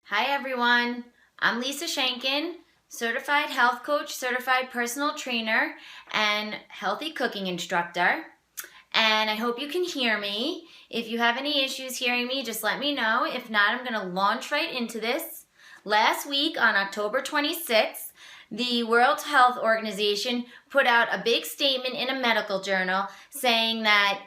Hi everyone, I'm Lisa Shankin, certified health coach, certified personal trainer, and healthy cooking instructor. And I hope you can hear me. If you have any issues hearing me, just let me know. If not, I'm going to launch right into this. Last week on October 26th, the World Health Organization put out a big statement in a medical journal saying that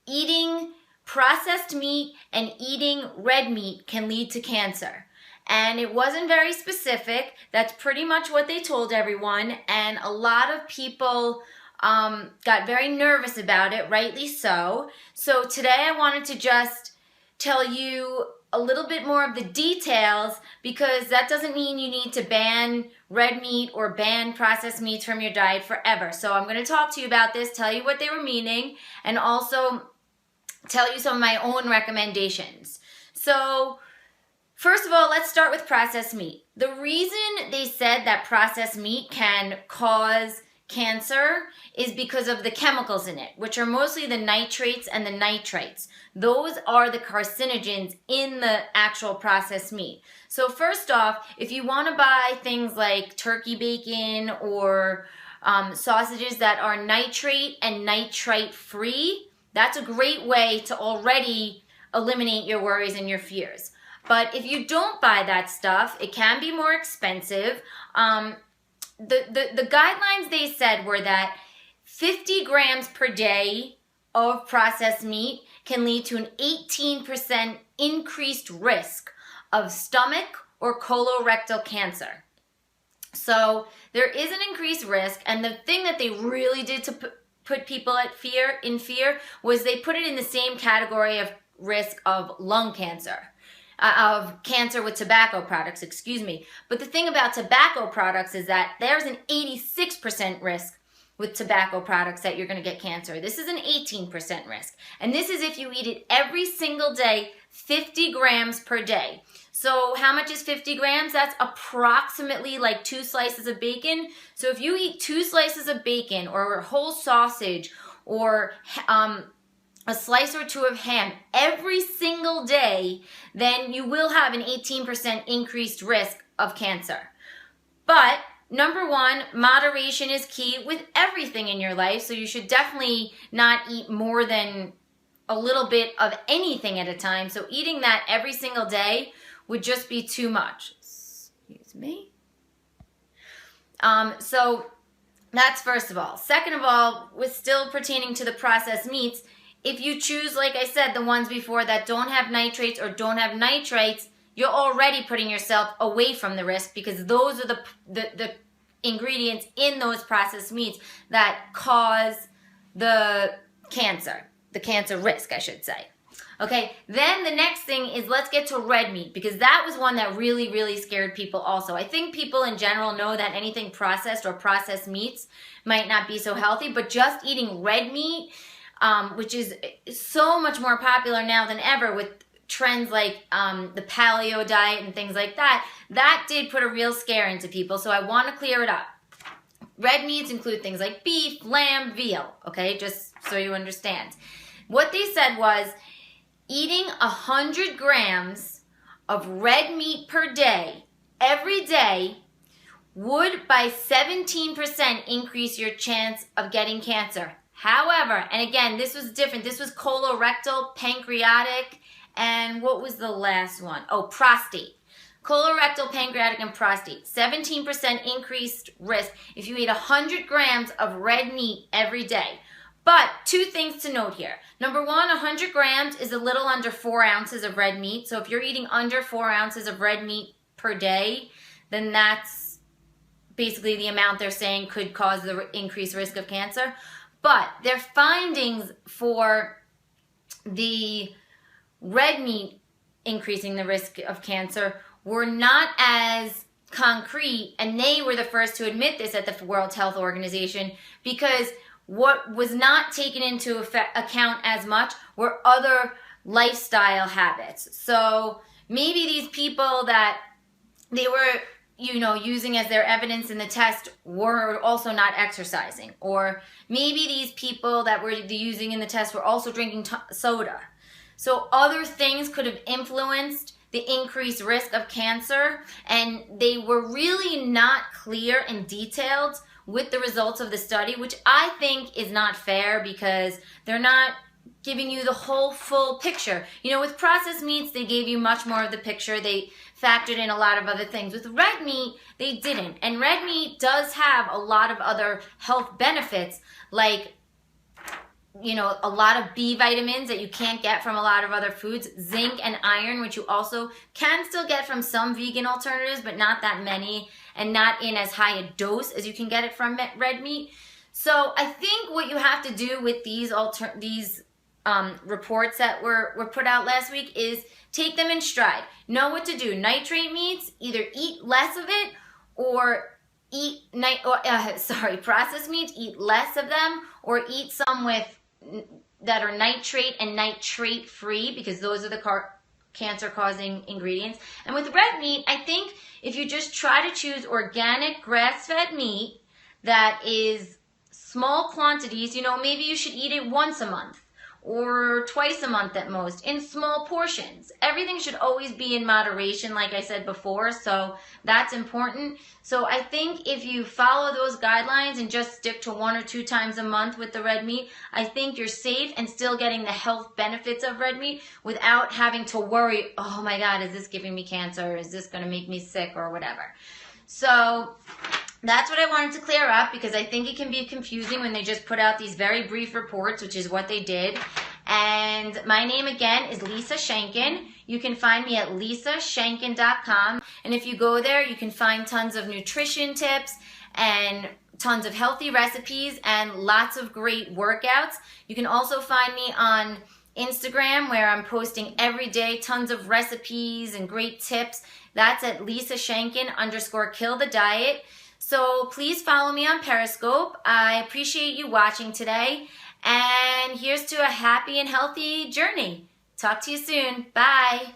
eating processed meat and eating red meat can lead to cancer. And it wasn't very specific. That's pretty much what they told everyone. And a lot of people got very nervous about it, rightly so. So today I wanted to just tell you a little bit more of the details, because that doesn't mean you need to ban red meat or ban processed meats from your diet forever. So I'm going to talk to you about this, tell you what they were meaning, and also tell you some of my own recommendations. So first of all, let's start with processed meat. The reason they said that processed meat can cause cancer is because of the chemicals in it, which are mostly the nitrates and the nitrites. Those are the carcinogens in the actual processed meat. So first off, if you want to buy things like turkey bacon or sausages that are nitrate and nitrite free, that's a great way to already eliminate your worries and your fears. But if you don't buy that stuff, it can be more expensive. The guidelines they said were that 50 grams per day of processed meat can lead to an 18% increased risk of stomach or colorectal cancer. So there is an increased risk, and the thing that they really did to put people in fear was they put it in the same category of risk of lung cancer. Of cancer with tobacco products, But the thing about tobacco products is that there's an 86% risk with tobacco products that you're going to get cancer. This is an 18% risk. And this is if you eat it every single day, 50 grams per day. So how much is 50 grams? That's approximately like 2 slices of bacon. So if you eat 2 slices of bacon or a whole sausage or a slice or 2 of ham every single day, then you will have an 18% increased risk of cancer. But number one, moderation is key with everything in your life, so you should definitely not eat more than a little bit of anything at a time. So eating that every single day would just be too much. Excuse me. So that's first of all. Second of all, with still pertaining to the processed meats, if you choose, like I said, the ones before that don't have nitrates or don't have nitrites, you're already putting yourself away from the risk, because those are the ingredients in those processed meats that cause the cancer risk, I should say. Okay, then the next thing is, let's get to red meat, because that was one that really, really scared people also. I think people in general know that anything processed or processed meats might not be so healthy, but just eating red meat, which is so much more popular now than ever with trends like the paleo diet and things like that, that did put a real scare into people. So I want to clear it up. Red meats include things like beef, lamb, veal, okay, just so you understand. What they said was eating 100 grams of red meat per day, every day, would by 17% increase your chance of getting cancer. However, and again, this was different. This was colorectal, pancreatic, and what was the last one? Oh, prostate. Colorectal, pancreatic, and prostate. 17% increased risk if you eat 100 grams of red meat every day. But 2 things to note here. Number one, 100 grams is a little under 4 ounces of red meat. So if you're eating under 4 ounces of red meat per day, then that's basically the amount they're saying could cause the increased risk of cancer. But their findings for the red meat increasing the risk of cancer were not as concrete, and they were the first to admit this at the World Health Organization, because what was not taken into account as much were other lifestyle habits. So maybe these people that they were using as their evidence in the test were also not exercising. Or maybe these people that were using in the test were also drinking soda. So other things could have influenced the increased risk of cancer, and they were really not clear and detailed with the results of the study, which I think is not fair because they're not giving you the whole full picture. You know, with processed meats, they gave you much more of the picture. They factored in a lot of other things. With red meat, they didn't. And red meat does have a lot of other health benefits, like, you know, a lot of B vitamins that you can't get from a lot of other foods, zinc and iron, which you also can still get from some vegan alternatives, but not that many, and not in as high a dose as you can get it from red meat. So I think what you have to do with these reports that were put out last week is take them in stride. Know what to do. Nitrate meats, either eat less of it or processed meats, eat less of them, or eat some that are nitrate and nitrate free, because those are the cancer causing ingredients. And with red meat, I think if you just try to choose organic grass-fed meat that is small quantities, you know, maybe you should eat it once a month or twice a month at most, in small portions. Everything should always be in moderation, like I said before, so that's important. So I think if you follow those guidelines and just stick to 1 or 2 times a month with the red meat, I think you're safe and still getting the health benefits of red meat without having to worry, oh my God, is this giving me cancer? Is this going to make me sick or whatever? So that's what I wanted to clear up, because I think it can be confusing when they just put out these very brief reports, which is what they did. And my name again is Lisa Shankin. You can find me at lisashankin.com. And if you go there, you can find tons of nutrition tips and tons of healthy recipes and lots of great workouts. You can also find me on Instagram, where I'm posting every day tons of recipes and great tips. That's at LisaShankin_KillTheDiet. So please follow me on Periscope. I appreciate you watching today. And here's to a happy and healthy journey. Talk to you soon. Bye.